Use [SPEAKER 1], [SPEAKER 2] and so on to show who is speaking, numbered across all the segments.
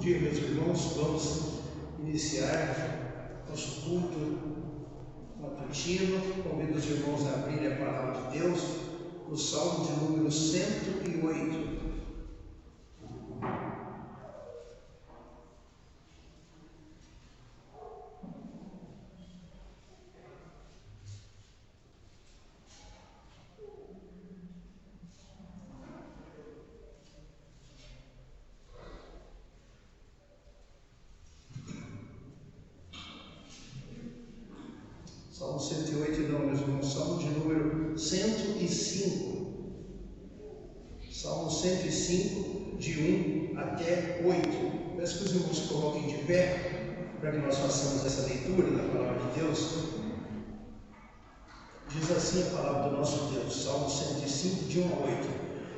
[SPEAKER 1] dia, meus irmãos. Vamos iniciar nosso culto matutino. Convido os irmãos a abrirem a palavra de Deus no Salmo de número 108. Salmo 108 não, meus irmãos, Salmo de número 105. Salmo 105, de 1 até 8. Peço que os irmãos se coloquem de pé para que nós façamos essa leitura da palavra de Deus. Diz assim a palavra do nosso Deus, Salmo 105, de 1 a 8.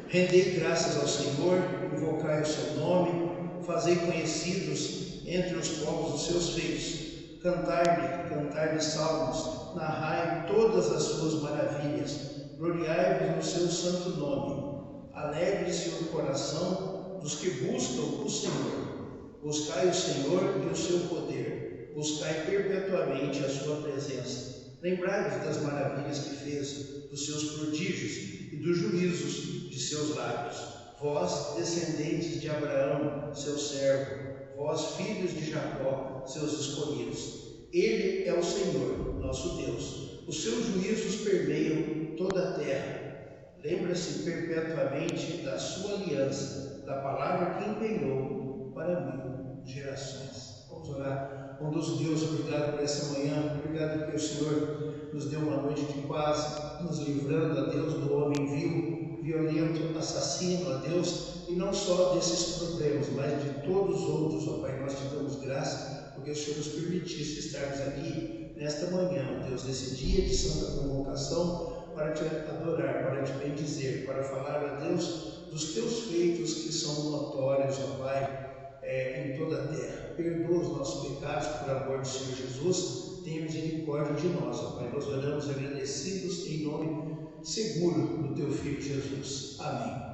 [SPEAKER 1] Rendei graças ao Senhor, invocai o seu nome, fazei conhecidos entre os povos os seus feitos. Cantai-lhe salmos, narrai todas as suas maravilhas, gloriai-vos no seu santo nome. Alegre-se o coração dos que buscam o Senhor. Buscai o Senhor e o seu poder, buscai perpetuamente a sua presença. Lembrai-vos das maravilhas que fez, dos seus prodígios e dos juízos de seus lábios. Vós, descendentes de Abraão, seu servo, vós, filhos de Jacó, seus escolhidos. Ele é o Senhor, nosso Deus. Os seus juízos permeiam toda a terra. Lembra-se perpetuamente da sua aliança, da palavra que empenhou para 1000 gerações. Vamos orar. Bondoso Deus, obrigado por essa manhã. Obrigado porque o Senhor nos deu uma noite de paz, nos livrando, a Deus, do homem vil, violento, assassino, a Deus, e não só desses problemas, mas de todos os outros, ó Pai. Nós te damos graça, porque o Senhor nos permitisse estarmos aqui nesta manhã, ó Deus, nesse dia de santa convocação, para te adorar, para te bendizer, para falar, ó Deus, dos teus feitos que são notórios, ó Pai, em toda a terra. Perdoa os nossos pecados por amor do Senhor Jesus, tenha misericórdia de nós, ó Pai. Nós oramos agradecidos em nome seguro do teu Filho Jesus. Amém.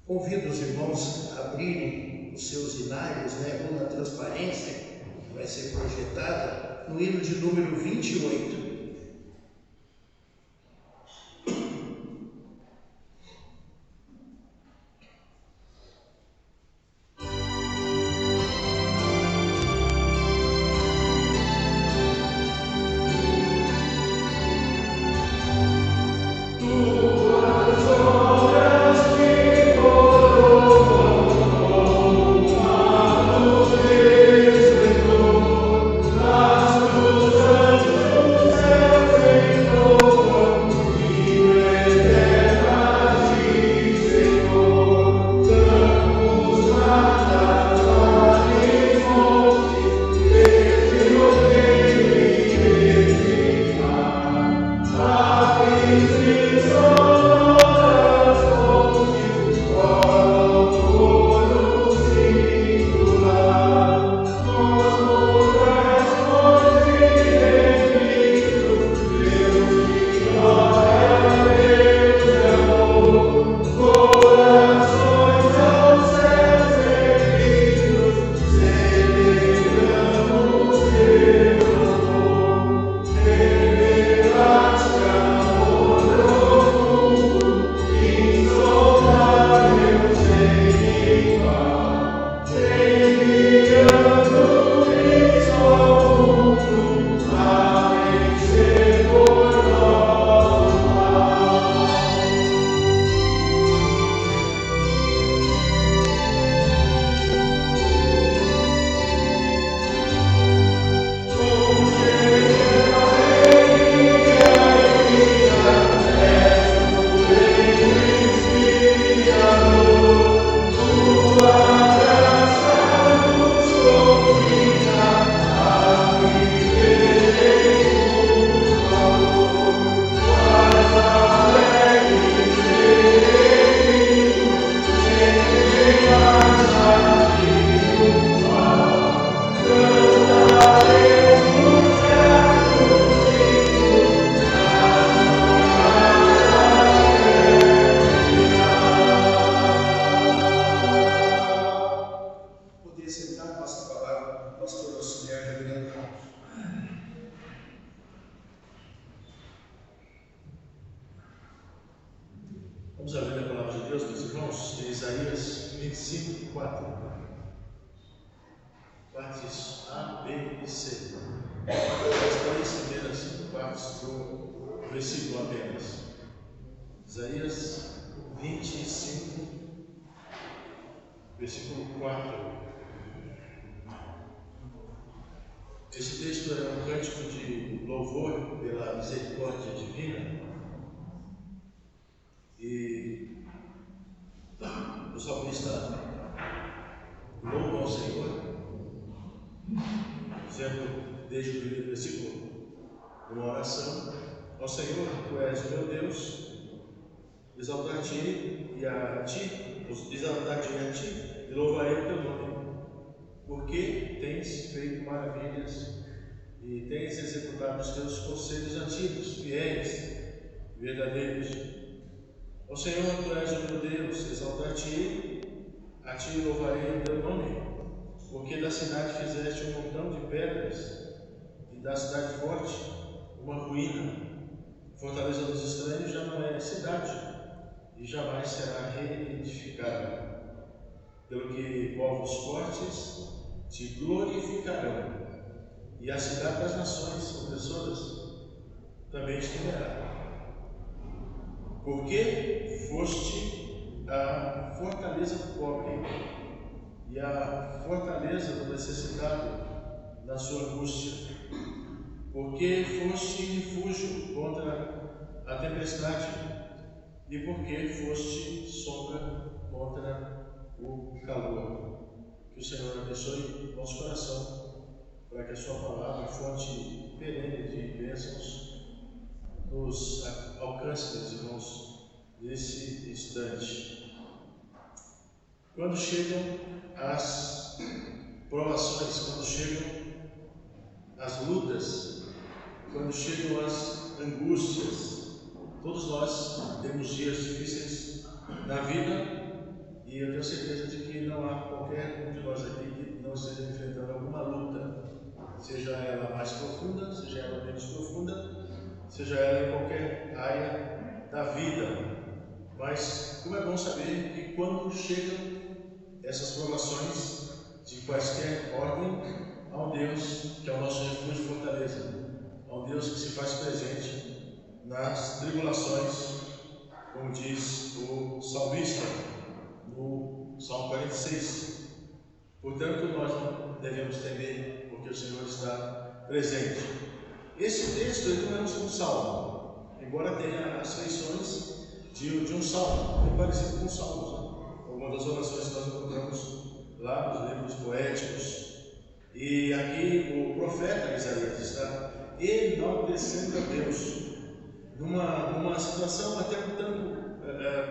[SPEAKER 1] Convido os irmãos a abrirem os seus hinários, ou na transparência que vai ser projetada, no hino de número 28.
[SPEAKER 2] Santo,
[SPEAKER 1] Vamos abrir a palavra de Deus, meus irmãos, em Isaías 25, 4. Partes A, B e C. As três primeiras partes do versículo apenas. Isaías 25, versículo 4. Esse texto é um cântico de louvor pela misericórdia divina. E o salmista louva ao Senhor, dizendo desde o primeiro versículo, uma oração: ao Senhor, tu és o meu Deus, exaltar-te e a ti, e louvarei o teu nome, porque tens feito maravilhas e tens executado os teus conselhos antigos, fiéis, verdadeiros. Ó Senhor, tu és o meu Deus, exaltar-te, a ti louvarei o teu nome, porque da cidade fizeste um montão de pedras, e da cidade forte uma ruína. Fortaleza dos estranhos já não é cidade, e jamais será reedificada. Pelo que povos fortes te glorificarão, e a cidade das nações opressoras também te temerá. Porque foste a fortaleza do pobre e a fortaleza do necessitado na sua angústia. Porque foste refúgio contra a tempestade e porque foste sombra contra o calor. Que o Senhor abençoe nosso coração, para que a sua palavra, fonte perene de bênçãos, nos alcance, meus irmãos, nesse instante. Quando chegam as provações, quando chegam as lutas, quando chegam as angústias, todos nós temos dias difíceis na vida, e eu tenho certeza de que não há qualquer um de nós aqui que não esteja enfrentando alguma luta, seja ela mais profunda, seja ela menos profunda, seja ela em qualquer área da vida. Mas como é bom saber que quando chegam essas provações de quaisquer ordem, há um Deus que é o nosso refúgio e fortaleza, há um Deus que se faz presente nas tribulações, como diz o salmista no Salmo 46. Portanto, nós não devemos temer, porque o Senhor está presente. Esse texto ele não é um salmo, embora tenha as feições de um salmo, bem parecido com os salmos, né? Algumas das orações que nós encontramos lá nos livros poéticos. E aqui o profeta Isaías está enaltecendo a Deus numa situação até um tanto,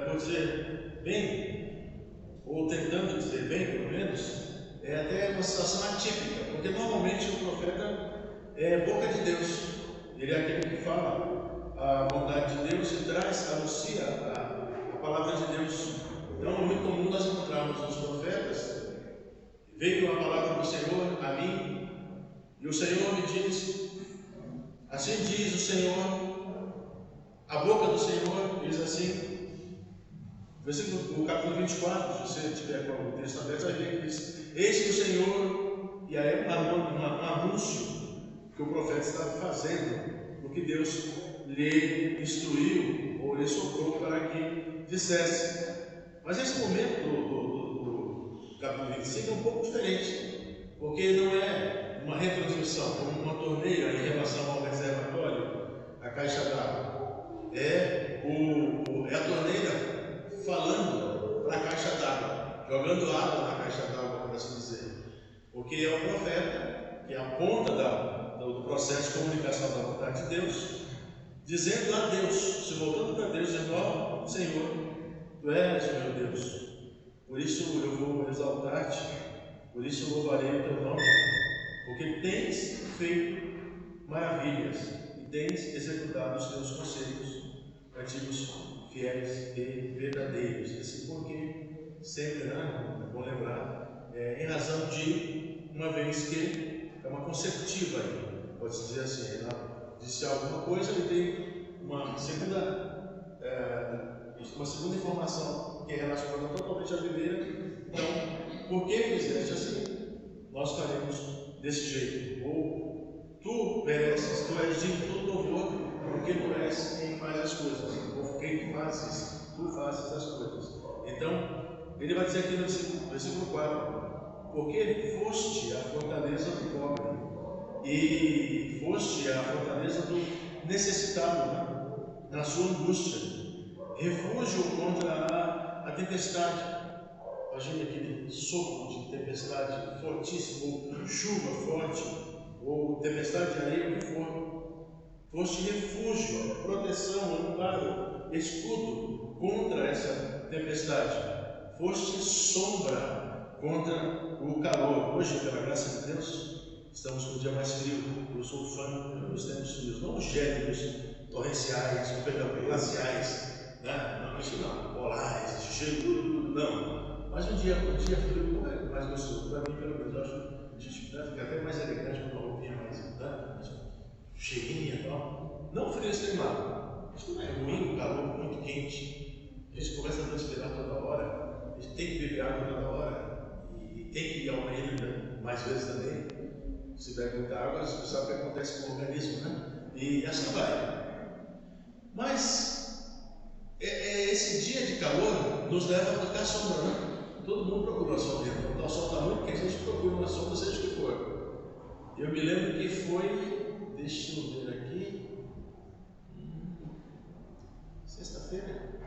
[SPEAKER 1] por dizer bem, ou tentando dizer bem, pelo menos, é até uma situação atípica, porque normalmente o profeta é boca de Deus, ele é aquele que fala a vontade de Deus e anuncia a palavra de Deus. Então é muito comum nós encontrarmos nos profetas: veio a palavra do Senhor a mim, e o Senhor me diz, assim diz o Senhor, a boca do Senhor diz assim. O capítulo 24, se você tiver com o texto aberto, vai ver que diz: eis que o Senhor, e aí um anúncio que o profeta estava fazendo, o que Deus lhe instruiu ou lhe soprou para que dissesse. Mas esse momento do capítulo 25 é um pouco diferente, porque não é uma retransmissão, como uma torneira em relação ao reservatório, a caixa d'água. É a torneira falando para a caixa d'água, jogando água na caixa d'água, por assim dizer. Porque é o profeta que aponta do processo de comunicação da vontade de Deus, dizendo a Deus, se voltando para Deus, dizendo: ó Senhor, tu és o meu Deus, por isso eu vou exaltar-te, por isso eu louvarei o teu nome, porque tens feito maravilhas e tens executado os teus conselhos antigos, fiéis e verdadeiros. Esse porque sempre, né, é bom lembrar, em razão de, uma vez que é uma consecutiva, pode-se dizer assim, ela disse alguma coisa e tem uma segunda
[SPEAKER 2] Uma segunda informação que é relacionada totalmente à primeira. Então, por que fizeste assim? Nós faremos desse jeito. Ou tu mereces, tu és digno de todo louvor, porque tu és quem faz as coisas. Ou quem fazes, tu fazes as coisas. Então, ele vai dizer aqui no versículo 4: porque foste a fortaleza do pobre e foste a fortaleza do necessitado, né? Na sua angústia, refúgio contra a tempestade. Imagine aquele sopro de tempestade fortíssimo, ou chuva forte, ou tempestade de areia, o que for. Foste refúgio, proteção, amparo, escudo contra essa tempestade. Foste sombra contra o calor. Hoje, pela graça de Deus, estamos com o dia mais frio. Eu sou fã dos tempos frios, não os gélidos, torrenciais, glaciais, né? Não, isso não, polares, gelo, não. Mas um dia frio não é mais gostoso. Para mim, pelo menos, eu acho que a gente fica até mais elegante com uma roupinha mais, né? Cheirinha e tal. Não frio extremado. Isso não é ruim, o calor muito quente. A gente começa a transpirar toda hora. A gente tem que beber água toda hora. E tem que ir ao banheiro, né? Mais vezes também. Se bebe muita água, você sabe o que acontece com o organismo, né? E assim vai. Mas esse dia de calor nos leva a buscar sombra, né? Todo mundo procura uma sombra. Quando o sol está muito quente, a gente procura uma sombra, seja o que for. Eu me lembro que foi, deixa eu ver aqui, sexta-feira,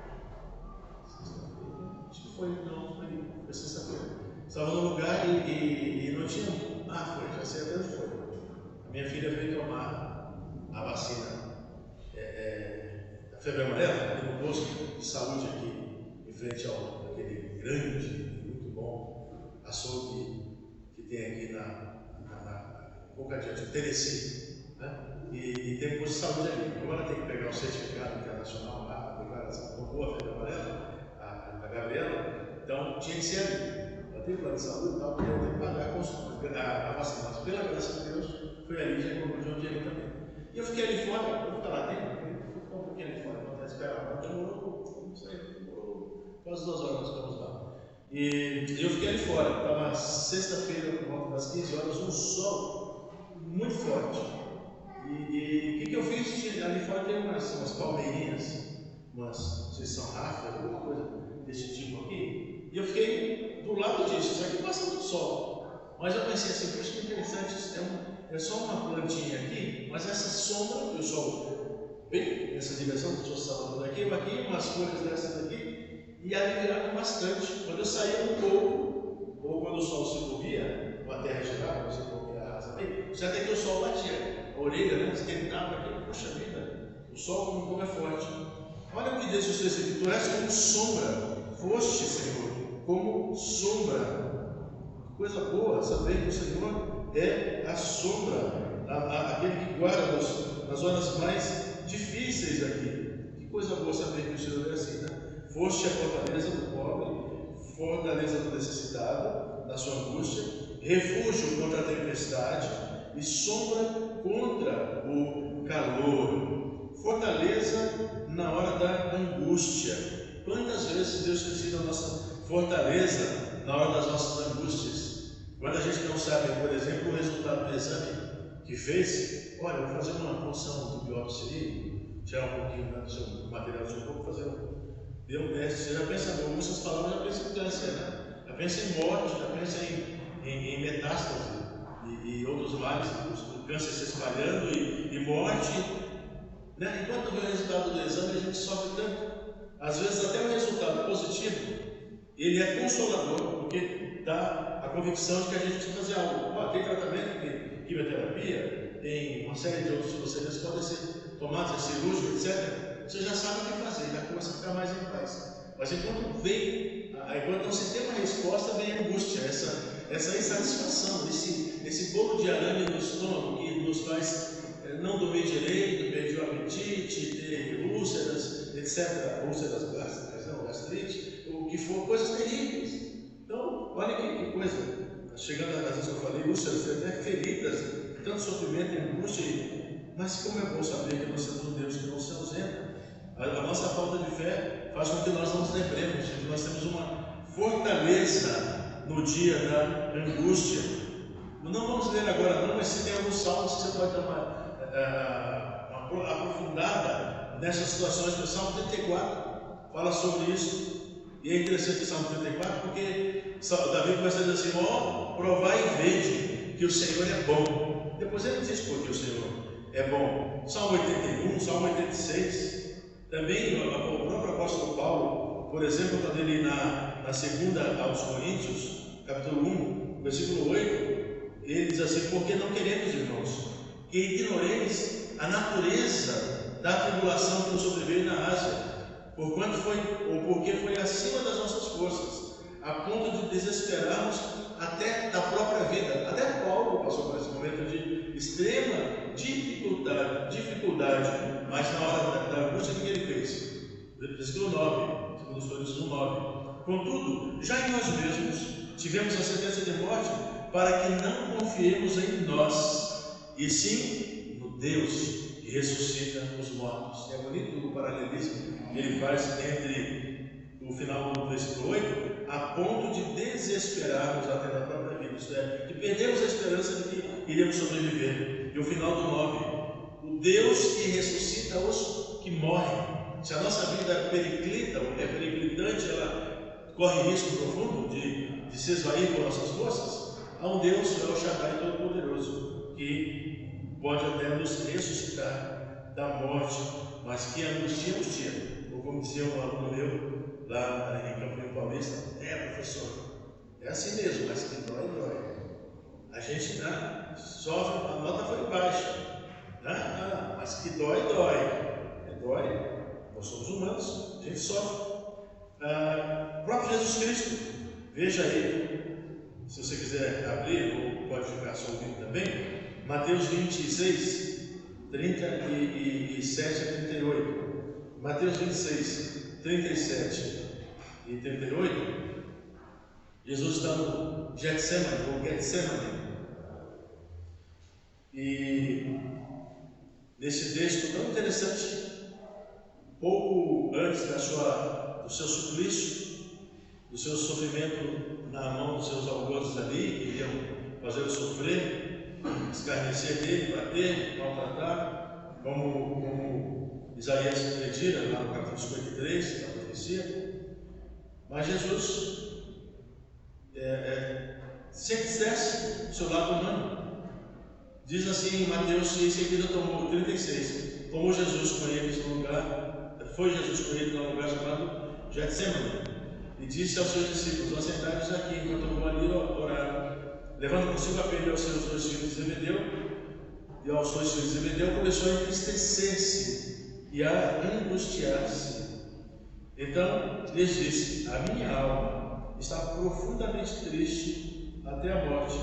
[SPEAKER 2] acho que foi sexta-feira. Estava no lugar e não tinha. Foi, já sei até onde foi. A minha filha veio tomar a vacina da febre amarela, no posto de saúde aqui, em frente ao aquele grande, muito bom açougue que tem aqui um pouco adiante, o Telecim, né? E tem um posto de saúde ali. Agora tem que pegar o certificado internacional lá, a declaração boa, a febre amarela, a Gabriela, então tinha que ser ali. Ela tem plano de saúde e tal, porque ela tem que pagar a vacina. Mas pela graça de Deus, foi ali, já encontrou de um dia ali também. E eu fiquei ali fora, vou ficar lá dentro, vou ficar um pouquinho ali fora, para esperar. Demorou, não sei, demorou quase 2 horas nós ficamos lá. E eu fiquei ali fora, estava sexta-feira, por volta das 15 horas, um sol muito forte. E o que eu fiz? Ali fora tem umas palmeirinhas, não sei se são rafas, alguma coisa desse tipo aqui. E eu fiquei do lado disso, isso aqui passa muito sol. Mas eu pensei assim, poxa, que interessante, isso é só uma plantinha aqui, mas essa sombra, o sol bem nessa direção, que o sol estava dando aqui, umas folhas dessas aqui, e aliviaram bastante. Quando eu saía um pouco, ou quando o sol se movia, uma terra girava, você movia a rasa bem, você até que o sol batia, a orelha, né, esquentava aqui, poxa vida, o sol como é forte. Olha o que diz o texto aqui, tu és como sombra, foste, Senhor, como sombra. Coisa boa saber que o Senhor é a sombra, aquele que guarda nas horas mais difíceis aqui. Que coisa boa saber que o Senhor é assim, né? Foste a fortaleza do pobre, fortaleza do necessitado, na sua angústia, refúgio contra a tempestade e sombra contra o calor. Fortaleza na hora da angústia. Quantas vezes Deus tem sido a nossa fortaleza na hora das nossas angústias? Quando a gente não sabe, por exemplo, o resultado do exame que fez, olha, eu vou fazer uma punção de biópsia, tirar um pouquinho do seu material do seu corpo, fazer deu um teste. Você já pensa, com essas palavras, já pensa em câncer, né? Já pensa em morte, já pensa em metástase e outros males, o câncer se espalhando e morte. Né? Enquanto vê o resultado do exame, a gente sofre tanto. Às vezes até o resultado positivo, ele é consolador, porque dá a convicção de que a gente precisa fazer algo. Tem tratamento, tem quimioterapia, tem uma série de outros procedimentos que podem ser tomados, é cirúrgico, etc. Você já sabe o que fazer, já começa a ficar mais em paz. Mas enquanto não se tem uma resposta, vem a angústia, essa insatisfação, esse bolo de arame no estômago que nos faz não dormir direito, perder o apetite, ter úlceras, etc. Úlceras gástricas, não, gastrite, o que for, coisas terríveis. Então, olha que coisa. Chegando às vezes eu falei, úlceras, até feridas, tanto sofrimento e angústia, mas como é bom saber que nós temos um Deus que não se ausenta. A nossa falta de fé faz com que nós não nos lembremos de que nós temos uma fortaleza no dia da angústia. Não vamos ler agora não, mas se tem alguns salmos que você pode dar uma aprofundada nessas situações. O Salmo 34 fala sobre isso. E é interessante o Salmo 34 porque Davi começa a dizer assim: ó, provai e vede que o Senhor é bom. Depois ele diz porque o Senhor é bom. Salmo 81, Salmo 86. Também o próprio apóstolo Paulo, por exemplo, quando ele na segunda aos Coríntios, capítulo 1, versículo 8, ele diz assim: porque não queremos, irmãos, que ignoreis a natureza da tribulação que nos sobreveio na Ásia, porque foi acima das nossas forças, a ponto de desesperarmos até da própria vida. Até Paulo passou por esse momento de extrema dificuldade, mas na hora da angústia, o que ele fez? Versículo 9, segundo os Coríntios 1, 9. Contudo, já em nós mesmos tivemos a sentença de morte, para que não confiemos em nós, e sim no Deus que ressuscita os mortos. É bonito o paralelismo que ele faz entre o final do versículo 8, a ponto de desesperarmos até da própria vida, isto é, de perdermos a esperança de que iremos sobreviver. E o final do 9, o Deus que ressuscita os que morrem. Se a nossa vida periclita, ou é periclitante, ela corre risco profundo de se esvair por nossas forças, há um Deus, que é o Shaddai Todo-Poderoso, que pode até nos ressuscitar da morte, mas que angustia, ou como dizia um aluno meu lá em Campo Paulista: professor, é assim mesmo, mas que dói. A gente sofre, a nota foi baixa, mas que dói. Dói, nós somos humanos, a gente sofre. O próprio Jesus Cristo, veja aí, se você quiser abrir, ou pode ficar só ouvindo também, Mateus 26, 37 a 38. Mateus 26, 37 e 38. Jesus está no Getsemane. E nesse texto tão interessante, pouco antes do seu suplício, do seu sofrimento na mão dos seus algozes ali, que iriam fazê-lo sofrer, escarnecer dele, bater, maltratar, como Isaías predira lá no capítulo 53, da profecia. Mas Jesus se quisesse o seu lado humano. Diz assim em Mateus, e em seguida tomou 36, tomou Jesus com eles no lugar, foi Jesus com eles num lugar chamado Getsemane, e disse aos seus discípulos: assentai-vos aqui enquanto eu vou ali orar. Levando consigo a Pedro e aos seus dois filhos de Zebedeu, começou a entristecer-se e a angustiar-se. Então lhes disse: a minha alma está profundamente triste até a morte,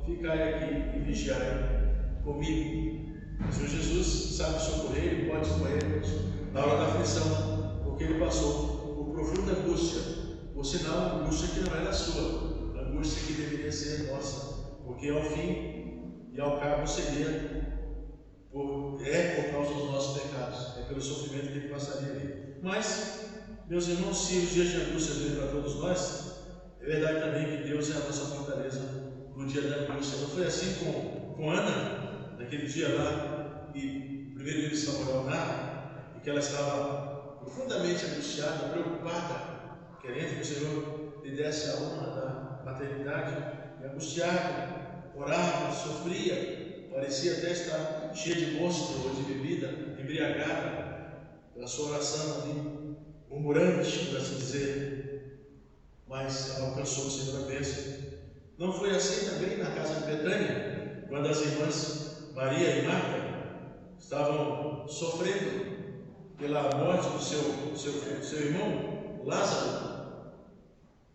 [SPEAKER 2] ficai aqui e vigiai comigo. O Senhor Jesus sabe socorrer, Ele pode socorrer-nos na hora da aflição, porque Ele passou por profunda angústia, por sinal, angústia que não era sua, angústia que deveria ser nossa, porque ao fim e ao cabo seria por causa dos nossos pecados, é pelo sofrimento que Ele passaria ali. Mas, meus irmãos, se os dias de angústia vêm para todos nós, é verdade também que Deus é a nossa fortaleza no dia da angústia. Não foi assim com Ana, naquele dia lá, e o primeiro livro de Samuel narra, e que ela estava profundamente angustiada, preocupada, querendo que o Senhor lhe desse a honra da maternidade, e angustiada, orava, sofria, parecia até estar cheia de monstro ou de bebida, embriagada pela sua oração ali, murmurante, por assim dizer, mas ela alcançou o Senhor a bênção. Não foi assim também na casa de Betânia, quando as irmãs Maria e Marta estavam sofrendo pela morte do seu irmão Lázaro,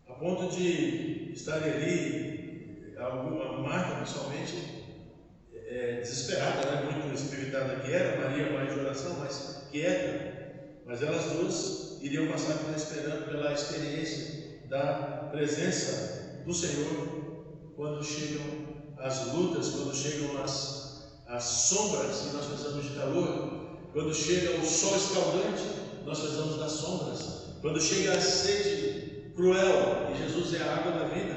[SPEAKER 2] a ponto de estarem ali, a Marta principalmente, desesperada, muito espiritada que era, Maria mais de oração, mais quieta, mas elas duas iriam passar pela experiência da presença do Senhor quando chegam as lutas, quando chegam as sombras que nós precisamos de calor, quando chega o sol escaldante nós precisamos das sombras. Quando chega a sede cruel, e Jesus é a água da vida,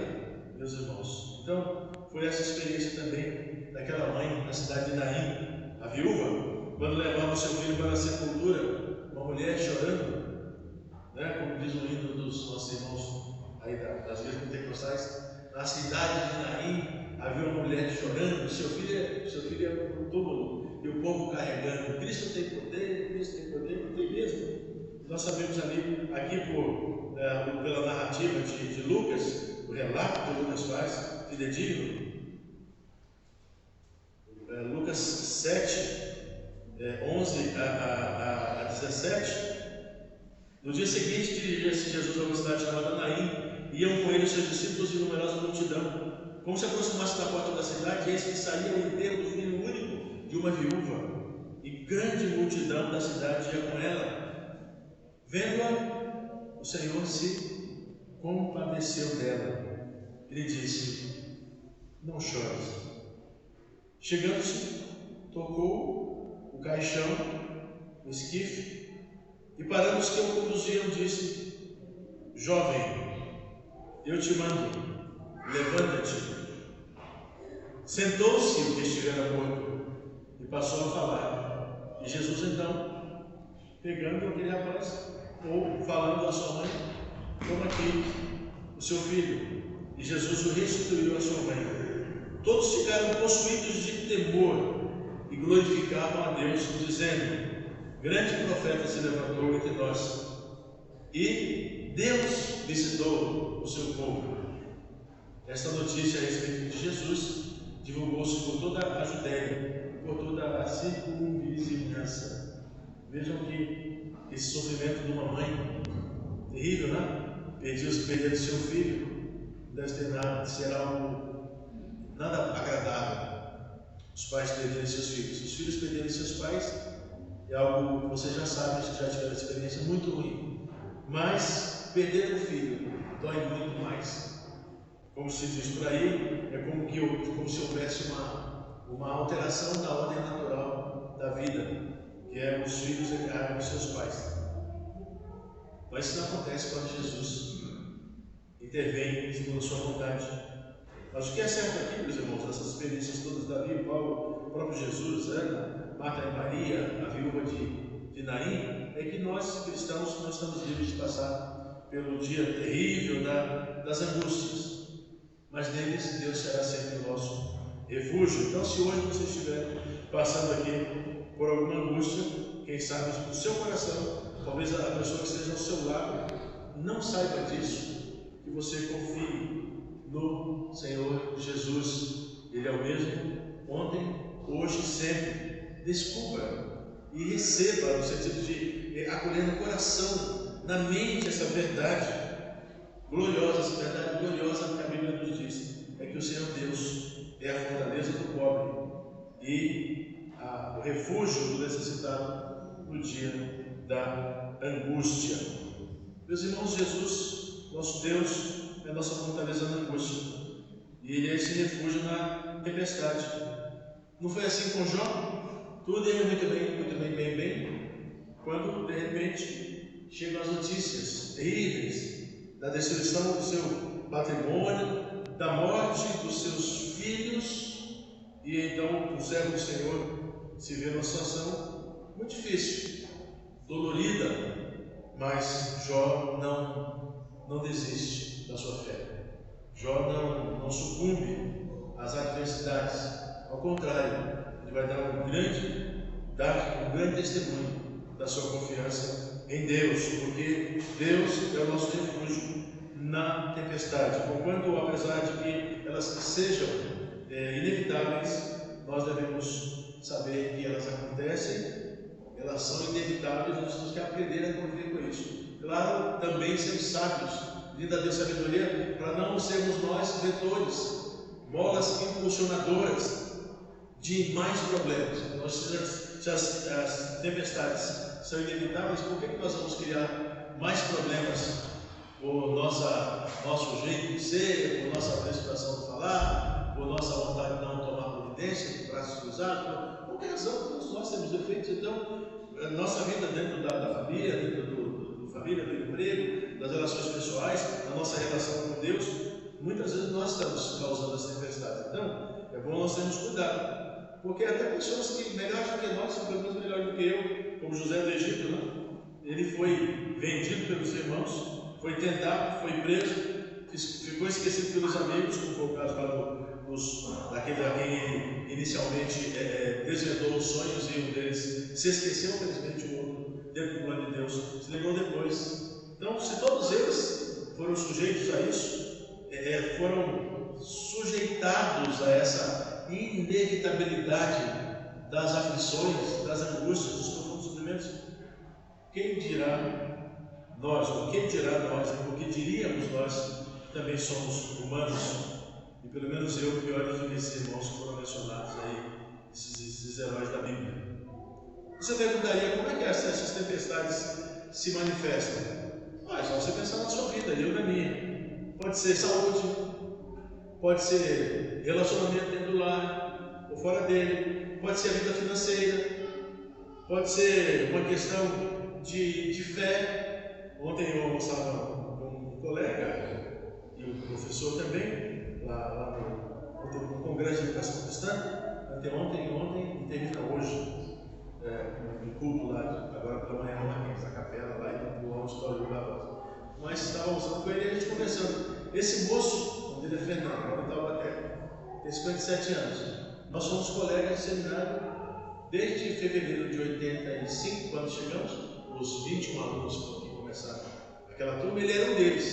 [SPEAKER 2] meus irmãos. Então, foi essa experiência também daquela mãe na cidade de Naim, a viúva, quando levava o seu filho para a sepultura, uma mulher chorando, né, como diz o hino dos nossos irmãos aí das igrejas pentecostais, na cidade de Naim havia uma mulher chorando, seu filho é no túmulo, e o povo carregando. Cristo tem poder, tem mesmo. Nós sabemos ali, aqui pela narrativa de Lucas, o relato que Lucas faz, fidedigno, Lucas 7, 11 a 17. No dia seguinte, dirigia-se Jesus a uma cidade chamada Naim, iam com ele os seus discípulos e numerosa multidão. Como se aproximasse da porta da cidade, eis que saía o enterro do filho único de uma viúva, e grande multidão da cidade ia com ela. Vendo-a, o Senhor se compadeceu dela e lhe disse: não chores. Chegando-se, tocou o caixão, o esquife, e parando os que o conduziam, disse: jovem, eu te mando, levanta-te. Sentou-se o que estivera morto e passou a falar. E Jesus então, pegando aquele rapaz, ou falando à sua mãe: toma aqui o seu filho. E Jesus o restituiu à sua mãe. Todos ficaram possuídos de temor e glorificavam a Deus, dizendo: grande profeta se levantou entre nós, e Deus visitou o seu povo. Esta notícia a respeito de Jesus divulgou-se por toda a Judéia e por toda a circunvizinhança. Vejam que esse sofrimento de uma mãe, terrível, né? Perder seu filho, deve ser algo nada agradável. Os pais perderem seus filhos. Os filhos perderem seus pais é algo que vocês já sabem, já tiveram experiência muito ruim. Mas perder um filho dói muito mais. Como se diz por aí, é como se houvesse uma alteração da ordem natural da vida, que é os filhos encarnam os seus pais. Mas isso não acontece quando Jesus intervém segundo a sua vontade. Mas o que é certo aqui, meus irmãos, essas experiências todas, Davi, Paulo, o próprio Jesus, Ana, Marta e Maria, a viúva de Naim, é que nós, cristãos, não estamos livres de passar pelo dia terrível das angústias. Mas neles, Deus será sempre o nosso refúgio. Então, se hoje você estiver passando aqui por alguma angústia, quem sabe no seu coração, talvez a pessoa que esteja ao seu lado não saiba disso, que você confie no Senhor Jesus. Ele é o mesmo ontem, hoje e sempre. Desculpa e receba, no sentido de acolher no coração, na mente, essa verdade gloriosa, essa verdade gloriosa que a Bíblia nos diz, é que o Senhor Deus é a fortaleza do pobre e o refúgio do necessitado no dia da angústia. Meus irmãos, Jesus, nosso Deus, é a nossa fortaleza na angústia, e Ele é esse refúgio na tempestade. Não foi assim com Jó? Tudo ia muito bem, quando de repente chegam as notícias terríveis da destruição do seu patrimônio, da morte dos seus filhos, e então o servo do Senhor se vê numa situação muito difícil, dolorida, mas Jó não desiste da sua fé. Jó não sucumbe às adversidades, ao contrário, ele vai dar um grande testemunho da sua confiança em Deus, porque Deus é o nosso refúgio na tempestade. Porquanto, apesar de que elas sejam inevitáveis, nós devemos saber que elas acontecem, elas são inevitáveis, nós temos que aprender a conviver com isso. Claro, também sermos sábios, pedindo a Deus sabedoria, para não sermos nós vetores, bolas impulsionadoras de mais problemas. Se as tempestades são inevitáveis, por que nós vamos criar mais problemas por nosso jeito de ser, por nossa precipitação de falar, por nossa vontade de não tomar providência, por braços cruzados? Por qualquer razão, todos nós temos defeitos. Então, nossa vida dentro da família, família, dentro do família, do emprego, das relações pessoais, na nossa relação com Deus, muitas vezes nós estamos causando as tempestades. Então, é bom nós termos cuidado, porque até pessoas que melhores do que nós, pelo menos melhor do que eu, como José do Egito, né? Ele foi vendido pelos irmãos, foi tentado, foi preso, ficou esquecido pelos amigos, como foi o caso lá daquele a quem ele inicialmente desvendou os sonhos, e um deles se esqueceu, infelizmente o outro, dentro do plano de Deus, se lembrou depois. Então, se todos eles foram sujeitos a isso, foram sujeitados a essa inevitabilidade das aflições, das angústias, dos profundos sofrimentos, quem dirá nós, o que diríamos nós, que também somos humanos, e pelo menos eu, piores do que esses irmãos que foram mencionados aí, esses heróis da Bíblia. Você perguntaria como é que essas tempestades se manifestam? É só você pensar na sua vida, eu na minha. Pode ser saúde, pode ser relacionamento dentro do lar ou fora dele, pode ser a vida financeira, pode ser uma questão de fé. Ontem eu almoçava com um colega e um professor também, lá no Congresso de Educação Cristã, ontem e termina hoje, um culto lá, agora pela manhã, na capela, lá no auditório do Gavosa. Mas estava almoçando com ele e a gente conversando. Esse moço, onde ele é Fernando, de Taubaté, tem 57 anos. Nós somos colegas de seminário desde fevereiro de 85, quando chegamos, os 21 alunos que começaram aquela turma, ele era um deles.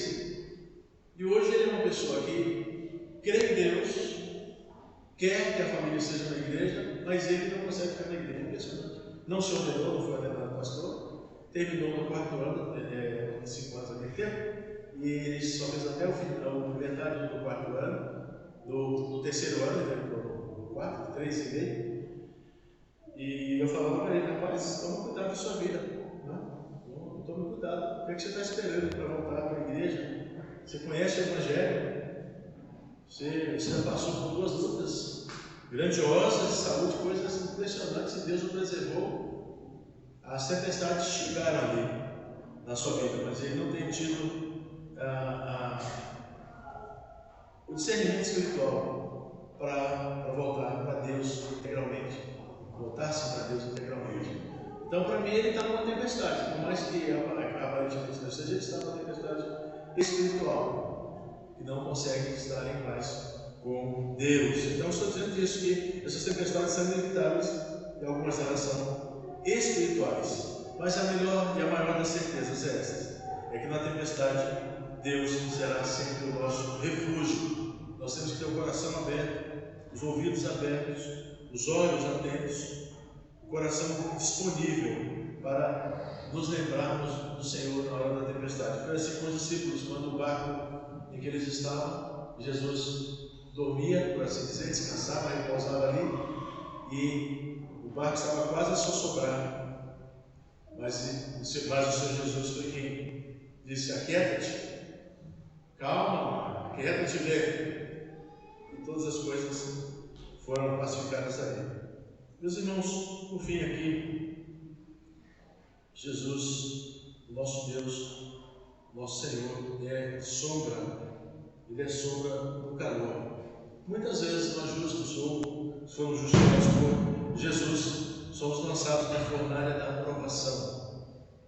[SPEAKER 2] E hoje ele é uma pessoa que crê em Deus, quer que a família esteja na igreja, mas ele não consegue ficar na igreja. Impressionante. Não se ordenou, não foi ordenado pastor, terminou no 4º ano, 5 anos naquele tempo, e ele só fez até o final, metade do 4º ano, do 3º ano, ele entrou no 4, 3,5. E eu falava para ele, rapaz, toma cuidado da sua vida, não tome cuidado, o que é que você está esperando para voltar para a igreja? Você conhece o Evangelho? Você já passou por 2 lutas grandiosas de saúde, coisas impressionantes, e Deus o preservou. As tempestades chegaram ali na sua vida, mas ele não tem tido o discernimento espiritual para voltar para Deus integralmente, voltar-se para Deus integralmente. Então, para mim, ele está numa tempestade, por mais que aparentemente não seja, ele está numa tempestade espiritual, que não consegue estar em paz com Deus. Então, estou dizendo isso, que essas tempestades são inevitáveis, e algumas delas são espirituais. Mas a melhor e a maior das certezas é esta: é que na tempestade Deus será sempre o nosso refúgio. Nós temos que ter o coração aberto, os ouvidos abertos, os olhos atentos, o coração disponível para nos lembrarmos do Senhor na hora da tempestade. Foi assim com os discípulos, quando o barco em que eles estavam, Jesus dormia, por assim dizer, descansava, repousava ali, e o barco estava quase a sossobrar. Mas o Senhor Jesus foi quem disse: aquieta-te, calma, aquieta-te, velho. E todas as coisas foram pacificadas ali. Meus irmãos, por fim aqui, Jesus, o nosso Deus, nosso Senhor, é sombra, Ele é sombra do calor. Muitas vezes nós justos, ou somos justificados por Jesus, somos lançados na fornalha da aprovação,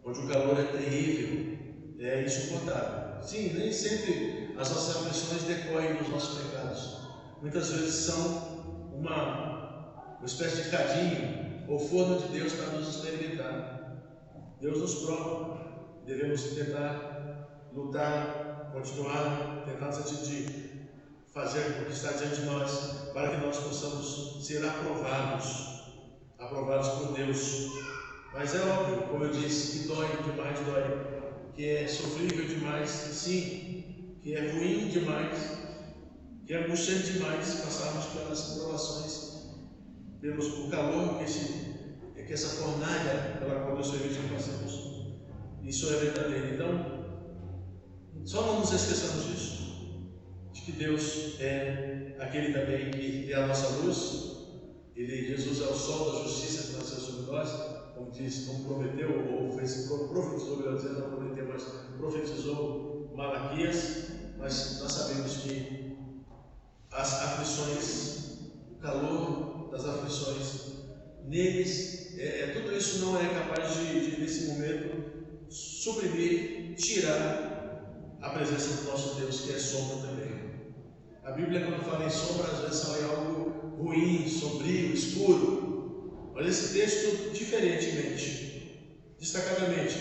[SPEAKER 2] onde o calor é terrível, é insuportável. Sim, nem sempre as nossas aflições decorrem dos nossos pecados. Muitas vezes são uma espécie de cadinho ou forno de Deus para nos experimentar. Deus nos prova, devemos tentar lutar, continuar, tentar no sentido de fazer o que está diante de nós, para que nós possamos ser aprovados por Deus. Mas é óbvio, como eu disse, que dói demais, que é sofrível demais, sim, que é ruim demais, que é angustiante demais passarmos pelas provações, pelo calor que essa fornalha pela qual Deus permite que passemos. Isso é verdadeiro. Então, só não nos esqueçamos disso, de que Deus é aquele também que é a nossa luz. Jesus é o sol da justiça que nasceu sobre nós, como diz, como prometeu, ou profetizou, melhor dizendo, não prometeu, mas profetizou Malaquias, mas nós sabemos que as aflições, o calor das aflições, neles, tudo isso não é capaz de nesse momento, suprimir, tirar a presença do nosso Deus, que é sombra também. A Bíblia, quando fala em sombra, às vezes fala em algo ruim, sombrio, escuro. Mas esse texto, diferentemente, destacadamente,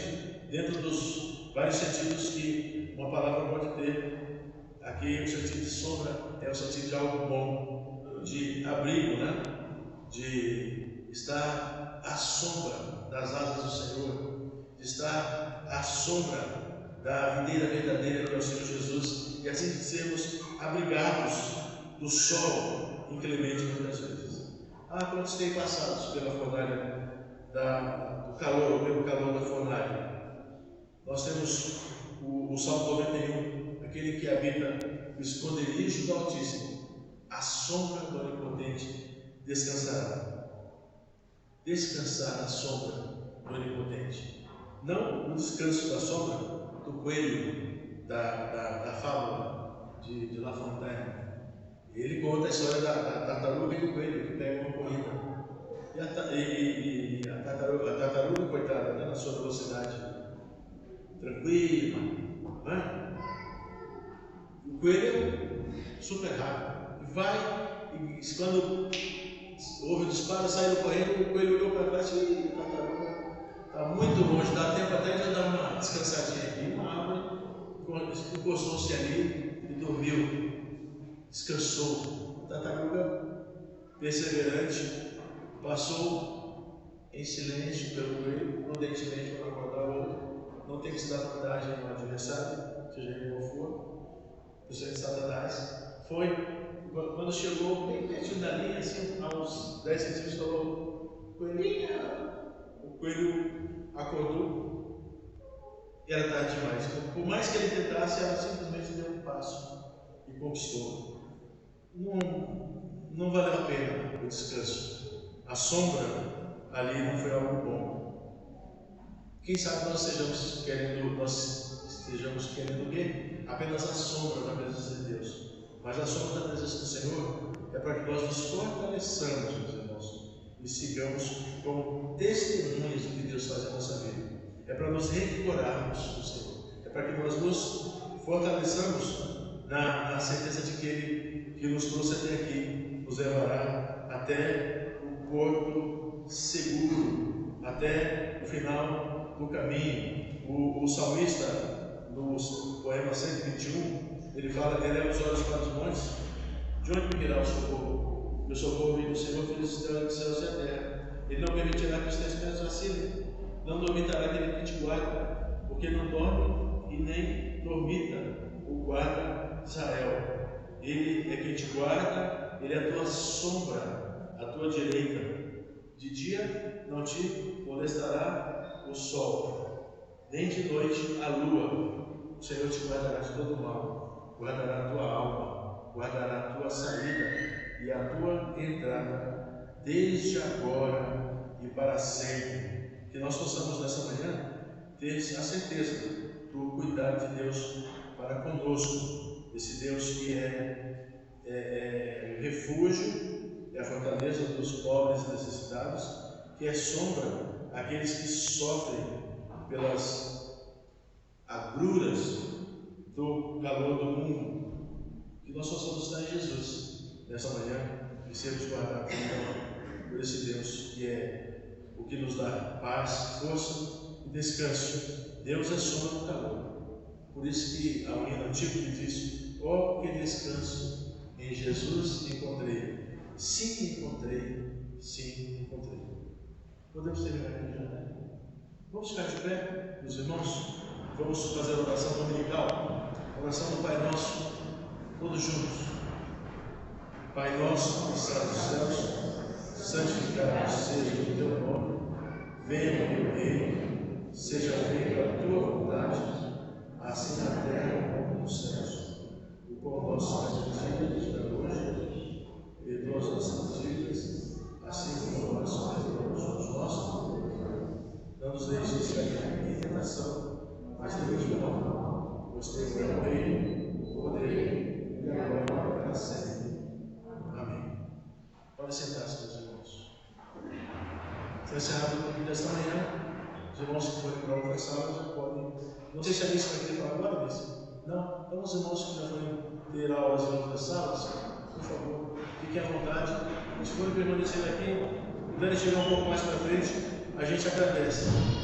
[SPEAKER 2] dentro dos vários sentidos que uma palavra pode ter, aqui o sentido de sombra é o sentido de algo bom, de abrigo, né? De estar à sombra das asas do Senhor, de estar à sombra da videira verdadeira que é o Senhor Jesus, e assim sermos abrigados do sol inclemente muitas vezes. Quantos têm passado pela fornalha do calor, pelo calor da fornalha? Nós temos o Salmo 91, aquele que habita o esconderijo do Altíssimo, a sombra do Onipotente descansará. Descansar na sombra do Onipotente. Não o descanso da sombra do coelho da fábula de La Fontaine. Ele conta a história da tartaruga e do coelho que pegam uma corrida. E a tartaruga, coitada, né, na sua velocidade, tranquila, né? O coelho super rápido. E vai, e quando houve o disparo, saiu correndo, o coelho olhou para trás e a tartaruga está muito longe, dá tempo até de dar uma descansadinha aqui, uma árvore, encostou-se ali e dormiu, descansou. A tartaruga, perseverante, passou em silêncio pelo coelho, prudentemente para acordar o outro, não tem que se dar vantagem no adversário, seja ele qual for, o Senhor de Satanás. Foi, quando chegou bem pertinho da linha, assim, a uns 10 centímetros, falou: coelhinha! O coelho acordou e era tarde demais. Por mais que ele tentasse, ela simplesmente deu um passo e conquistou. Não valeu a pena o descanso. A sombra ali não foi algo bom. Quem sabe nós estejamos querendo ver apenas a sombra da presença de Deus. Mas a sombra da presença do Senhor é para que nós nos fortaleçamos, meus irmãos, e sigamos como testemunhas do que Deus faz em nossa vida. É para nos revigorarmos no Senhor. É para que nós nos fortaleçamos na certeza de que Ele que nos trouxe até aqui nos levará até o porto seguro, até o final do caminho. O salmista, no poema 121, ele fala: eleva os olhos para os montes, de onde me virá o socorro? O socorro vem do Senhor, que fez os céus e a terra. Ele não permitirá que os teus pés vacilem, não dormitará aquele que te guarda, porque não dorme e nem dormita o guarda Israel. Ele é quem te guarda, ele é a tua sombra, a tua direita. De dia não te molestará o sol, nem de noite a lua. O Senhor te guardará de todo mal, guardará a tua alma, guardará a tua saída e a tua entrada, desde agora e para sempre. Que nós possamos nessa manhã ter a certeza do cuidado de Deus para conosco. Esse Deus que é o refúgio, é a fortaleza dos pobres e necessitados, que é sombra àqueles que sofrem pelas agruras do calor do mundo. Que nós possamos estar em Jesus nessa manhã e sermos guardados então por esse Deus que é o que nos dá paz, força e descanso. Deus é sombra do calor. Por isso que há um hino antigo que diz: ó, que descanso em Jesus encontrei. Sim, encontrei. Sim, encontrei. Podemos terminar aqui já, né? Vamos ficar de pé, meus irmãos. Vamos fazer a oração dominical, a oração do Pai Nosso, todos juntos. Pai nosso que estás nos céus, santificado seja o teu nome. Venha o teu reino, seja feita a tua vontade, assim na terra como nos céus. O pão nosso cada dia nos dá hoje, perdoa as nossas dívidas, assim como nós perdoamos aos nossos. cairá em tentação, mas Deus não, pois teu é o reino, o poder e a glória para sempre. Amém. Pode sentar-se, meus irmãos. Está encerrado o culto desta manhã. Os irmãos que forem para outra sala já podem. Não sei se a Alice vai querer falar agora, Alice. Não? Então, os irmãos que já forem ter aulas em outras salas, por favor, fiquem à vontade. Se forem permanecer aqui, puderem chegar um pouco mais para frente, a gente agradece.